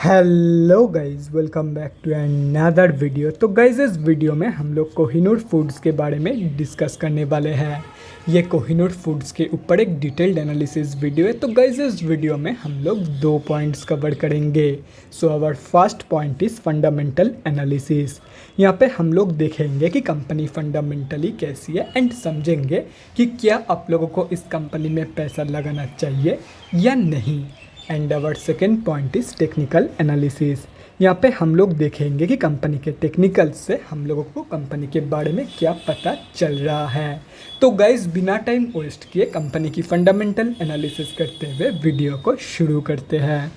Hello guys, welcome back to another video. तो guys, इस video में हम लोग कोहिनूर फूड्स के बारे में डिस्कस करने वाले हैं। ये कोहिनूर फूड्स के ऊपर एक डिटेल्ड एनालिसिस वीडियो है। तो गाइस, इस वीडियो में हम लोग 2 पॉइंट्स कवर करेंगे। So our first point is fundamental analysis. यहाँ पे हम लोग देखेंगे कि कंपनी फंडामेंटली कैसी है एंड समझेंगे कि क्या आप लोगों को इस कंपनी में पैसा लगाना चाहिए या नहीं। And our second point is technical analysis. यहाँ पे हम लोग देखेंगे कि कंपनी के टेक्निकल से हम लोगों को कंपनी के बारे में क्या पता चल रहा है। तो गाइज, बिना टाइम वेस्ट किए कंपनी की फंडामेंटल एनालिसिस करते हुए वीडियो को शुरू करते हैं।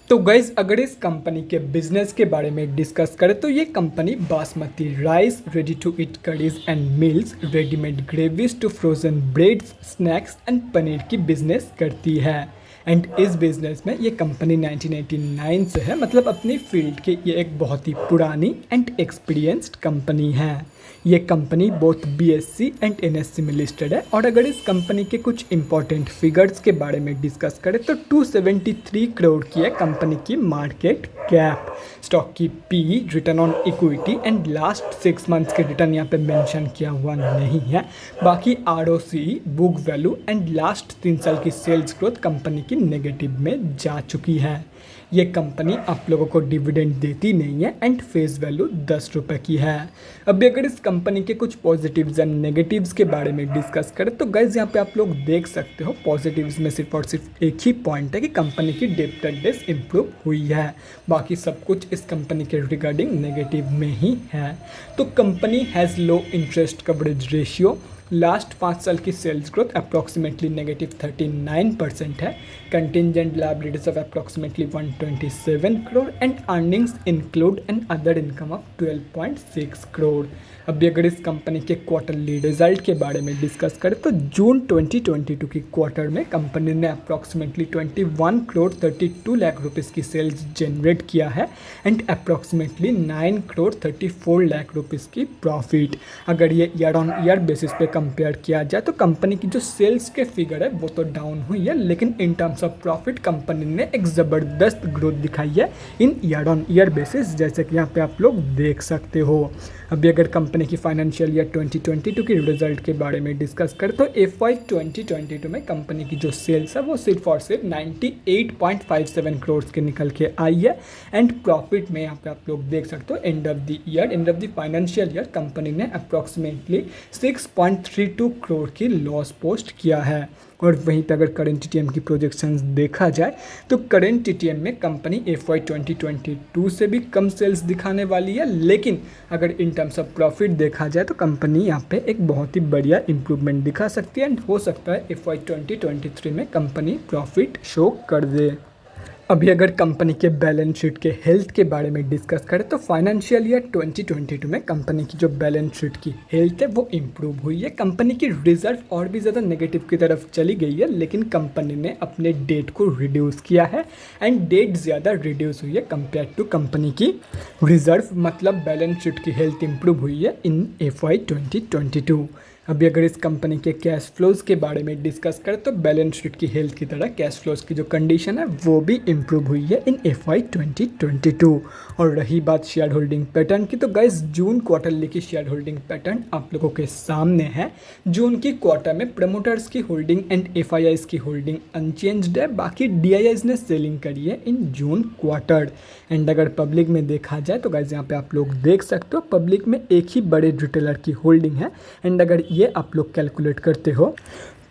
तो गाइज, अगर इस कंपनी के बिजनेस के बारे में डिस्कस करें तो ये company basmati rice, ready to eat curries and meals, readymade gravies to frozen breads, snacks and paneer की बिजनेस करती है। एंड इस बिज़नेस में ये कंपनी 1989 से है, मतलब अपनी फील्ड की ये एक बहुत ही पुरानी एंड एक्सपीरियंस्ड कंपनी है। ये company both BSc and NSC में लिस्टेड है। और अगर इस कंपनी के कुछ इंपॉर्टेंट फिगर्स के बारे में डिस्कस करें तो 273 करोड़ की है कंपनी की मार्केट कैप। स्टॉक की P, return on equity and last 6 months के रिटर्न यहाँ पे मेंशन किया हुआ नहीं है। बाकी ROC, book value and last 3 साल की सेल्स ग्रोथ कंपनी की नेगेटिव में जा चुकी है। ये कंपनी आप लोगों को डिविडेंड देती नहीं है एंड फेस वैल्यू 10 रुपये की है। अभी अगर इस कंपनी के कुछ पॉजिटिव्स एंड नेगेटिव्स के बारे में डिस्कस करें तो गाइज, यहाँ पे आप लोग देख सकते हो पॉजिटिव्स में सिर्फ और सिर्फ एक ही पॉइंट है कि कंपनी की डेब्टर डेज इंप्रूव हुई है। बाकी सब कुछ इस कंपनी के रिगार्डिंग नेगेटिव में ही है। तो company has low interest coverage ratio. Last 5 साल की सेल्स ग्रोथ अप्रॉक्सीमेटली नेगेटिव 39% है। Contingent liabilities of approximately 127 crore and earnings include and other income of 12.6 crore. अभी अगर इस कंपनी के क्वार्टरली रिजल्ट के बारे में डिस्कस करें तो जून 2022 की क्वार्टर में कंपनी ने अप्रॉक्सीमेटली 21 करोड़ 32 लाख रुपीज़ की सेल्स जनरेट किया है and approximately 9 crore 34 lakh rupees की प्रॉफिट। अगर ये ईयर ऑन ईयर बेसिस पे कंपेयर किया जाए तो कंपनी की जो सेल्स के फिगर है वो तो डाउन हुई है, लेकिन in terms of profit company ने एक ज़बरदस्त ग्रोथ दिखाई है इन ईयर ऑन ईयर बेसिस, जैसे कि यहाँ पे आप लोग देख सकते हो। अभी अगर कंपनी की फाइनेंशियल ईयर 2022 की रिजल्ट के बारे में डिस्कस करें तो FY 2022 में कंपनी की जो सेल्स है वो सिर्फ और सिर्फ 98.57 करोड़ के निकल के आई है एंड प्रॉफिट में यहाँ पे आप लोग देख सकते हो end of the financial year company ने अप्रॉक्सीमेटली 6.32 करोड़ की लॉस पोस्ट किया है। और वहीं पे अगर करेंट TTM की प्रोजेक्शंस देखा जाए तो करेंट TTM में कंपनी FY 2022 से भी कम सेल्स दिखाने वाली है, लेकिन अगर इन टर्म्स ऑफ प्रॉफिट देखा जाए तो कंपनी यहाँ पे एक बहुत ही बढ़िया इंप्रूवमेंट दिखा सकती है एंड हो सकता है FY 2023 में कंपनी प्रॉफिट शो कर दे। अभी अगर कंपनी के बैलेंस शीट के हेल्थ के बारे में डिस्कस करें तो फाइनेंशियल ईयर 2022 में कंपनी की जो बैलेंस शीट की हेल्थ है वो इम्प्रूव हुई है। कंपनी की रिजर्व और भी ज़्यादा नेगेटिव की तरफ चली गई है, लेकिन कंपनी ने अपने डेट को रिड्यूस किया है एंड डेट ज़्यादा रिड्यूस हुई है कंपेयर टू कंपनी की रिजर्व, मतलब बैलेंस शीट की हेल्थ इम्प्रूव हुई है इन FY 2022। अभी अगर इस कंपनी के कैश फ्लोज के बारे में डिस्कस करें तो बैलेंस शीट की हेल्थ की तरह कैश फ्लोज की जो कंडीशन है वो भी इम्प्रूव हुई है इन FY 2022। और रही बात शेयर होल्डिंग पैटर्न की, तो गाइस जून क्वार्टरली की शेयर होल्डिंग पैटर्न आप लोगों के सामने है। जून की क्वार्टर में प्रमोटर्स की होल्डिंग एंड FIIs की होल्डिंग अनचेंज्ड है। बाकी DIIs ने सेलिंग करी है इन जून क्वार्टर। एंड अगर पब्लिक में देखा जाए तो गाइस यहाँ पे आप लोग देख सकते हो पब्लिक में एक ही बड़े रिटेलर की होल्डिंग है एंड अगर ये आप लोग कैलकुलेट करते हो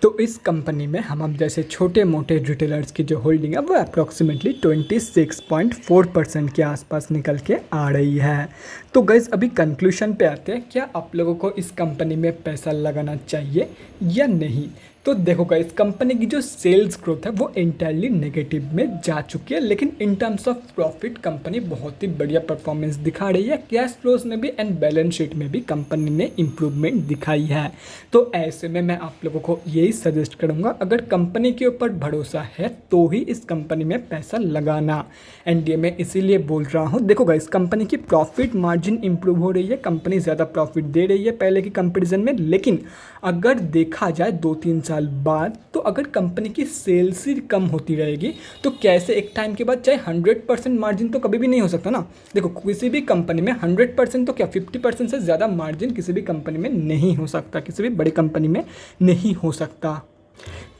तो इस कंपनी में हम जैसे छोटे मोटे रिटेलर्स की जो होल्डिंग है वो अप्रॉक्सीमेटली 26.4% के आसपास निकल के आ रही है। तो गाइस, अभी कंक्लूशन पे आते हैं, क्या आप लोगों को इस कंपनी में पैसा लगाना चाहिए या नहीं। तो देखो गाइस, कंपनी की जो सेल्स ग्रोथ है वो इंटायरली नेगेटिव में जा चुकी है, लेकिन in terms of profit company बहुत ही बढ़िया परफॉर्मेंस दिखा रही है। कैश फ्लोज में भी एंड बैलेंस शीट में भी कंपनी ने इम्प्रूवमेंट दिखाई है। तो ऐसे में मैं आप लोगों को यही सजेस्ट करूंगा, अगर कंपनी के ऊपर भरोसा है तो ही इस कंपनी में पैसा लगाना। एंड ये मैं इसीलिए बोल रहा हूँ, देखो गाइस, कंपनी की प्रॉफिट मार्जिन इंप्रूव हो रही है, कंपनी ज़्यादा प्रॉफिट दे रही है पहले की कंपेरिजन में, लेकिन अगर देखा जाए 2-3 साल बाद तो अगर कंपनी की सेल्स ही कम होती रहेगी तो कैसे एक टाइम के बाद चाहे 100% मार्जिन तो कभी भी नहीं हो सकता ना। देखो किसी भी कंपनी में 100% तो क्या 50% से ज़्यादा मार्जिन किसी भी कंपनी में नहीं हो सकता, किसी भी बड़ी कंपनी में नहीं हो सकता,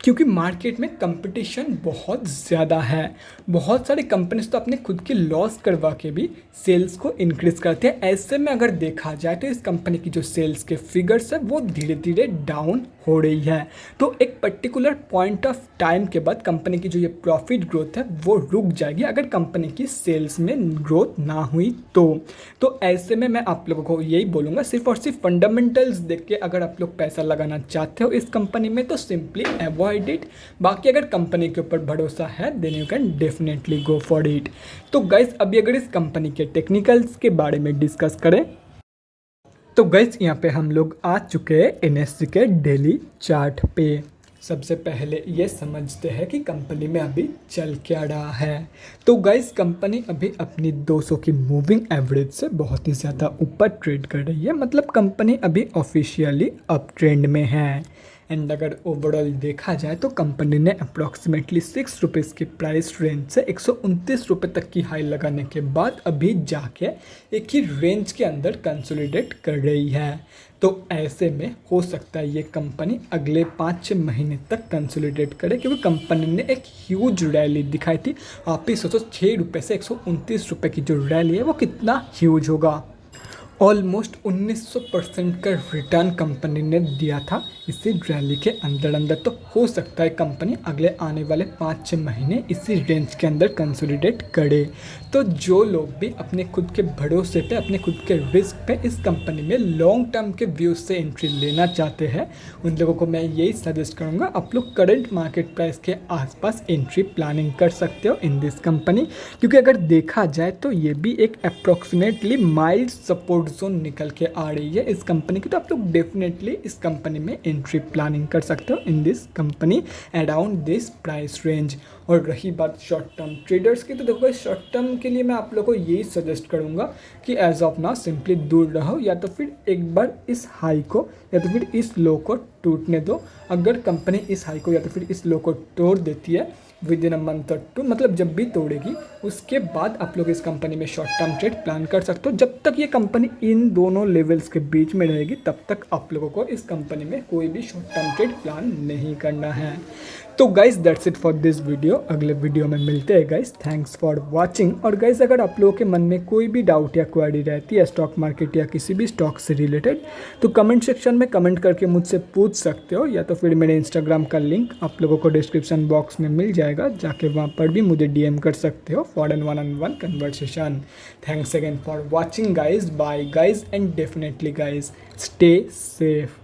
क्योंकि मार्केट में कंपटीशन बहुत ज़्यादा है। बहुत सारी कंपनीज तो अपने खुद की लॉस करवा के भी सेल्स को इंक्रीज़ करते हैं। ऐसे में अगर देखा जाए तो इस कंपनी की जो सेल्स के फिगर्स है वो धीरे धीरे डाउन हो रही है। तो एक पर्टिकुलर पॉइंट ऑफ टाइम के बाद कंपनी की जो ये प्रॉफिट ग्रोथ है वो रुक जाएगी अगर कंपनी की सेल्स में ग्रोथ ना हुई तो ऐसे में मैं आप लोगों को यही बोलूँगा, सिर्फ और सिर्फ फंडामेंटल्स देख के अगर आप लोग पैसा लगाना चाहते हो इस कंपनी में तो सिंपली अवॉइड इट। बाकी अगर कंपनी के ऊपर भरोसा है then you can definitely go for it. तो गाइस अभी अगर इस कंपनी के टेक्निकल्स के बारे में डिस्कस करें तो गाइस यहाँ पे हम लोग आ चुके हैं एनएससी के डेली चार्ट पे। सबसे पहले ये समझते हैं कि कंपनी में अभी चल क्या रहा है। तो गाइस कंपनी अभी अपनी 200 की मूविंग एवरेज से बहुत ही ज़्यादा ऊपर ट्रेड कर रही है, मतलब कंपनी अभी ऑफिशियली अप ट्रेंड में है। एंड अगर ओवरऑल देखा जाए तो कंपनी ने अप्रॉक्सीमेटली 6 रुपीज़ की प्राइस रेंज से 129 रुपये तक की हाई लगाने के बाद अभी जाके एक ही रेंज के अंदर कंसोलिडेट कर रही है। तो ऐसे में हो सकता है ये कंपनी अगले 5-6 महीने तक कंसोलिडेट करे, क्योंकि कंपनी ने एक ह्यूज रैली दिखाई थी। आप ही सोचो 6 रुपये से 129 रुपये की जो रैली है वो कितना ह्यूज होगा। ऑलमोस्ट 1900% का रिटर्न कंपनी ने दिया था इसी रैली के अंदर। तो हो सकता है कंपनी अगले आने वाले 5-6 महीने इसी रेंज के अंदर कंसोलिडेट करे। तो जो लोग भी अपने खुद के भरोसे पे, अपने खुद के रिस्क पे इस कंपनी में लॉन्ग टर्म के व्यू से एंट्री लेना चाहते हैं उन लोगों को मैं यही सजेस्ट करूँगा, आप लोग करंट मार्केट प्राइस के आसपास एंट्री प्लानिंग कर सकते हो इन दिस कंपनी। क्योंकि अगर देखा जाए तो ये भी एक अप्रॉक्सीमेटली माइल्ड सपोर्ट जोन निकल के आ रही है इस कंपनी की। तो आप लोग डेफिनेटली इस कंपनी में एंट्री प्लानिंग कर सकते हो in this company around this price range. और रही बात शॉर्ट टर्म ट्रेडर्स की, तो देखो शॉर्ट टर्म के लिए मैं आप लोगों को यही सजेस्ट करूंगा कि एज ऑफ नाउ सिंपली दूर रहो, या तो फिर एक बार इस हाई को या तो फिर इस लो को टूटने दो। अगर कंपनी इस हाई को या तो फिर इस लो को तोड़ देती है विद इन अ मंथ और 2, मतलब जब भी तोड़ेगी उसके बाद आप लोग इस कंपनी में शॉर्ट टर्म ट्रेड प्लान कर सकते हो। जब तक ये कंपनी इन दोनों लेवल्स के बीच में रहेगी तब तक आप लोगों को इस कंपनी में कोई भी शॉर्ट टर्म ट्रेड प्लान नहीं करना है। तो guys that's it for this video. अगले वीडियो में मिलते हैं गाइस। Thanks for watching. और गाइस अगर आप लोगों के मन में कोई भी डाउट या क्वेरी रहती है स्टॉक मार्केट या किसी भी स्टॉक से रिलेटेड तो कमेंट सेक्शन में कमेंट करके मुझसे पूछ सकते हो, या तो फिर मेरे इंस्टाग्राम का लिंक आप लोगों को डिस्क्रिप्शन बॉक्स में मिल जाएगा, जाके वहाँ पर भी मुझे DM कर सकते हो for an 1-on-1 conversation. Thanks again for watching guys, bye guys and definitely guys stay safe.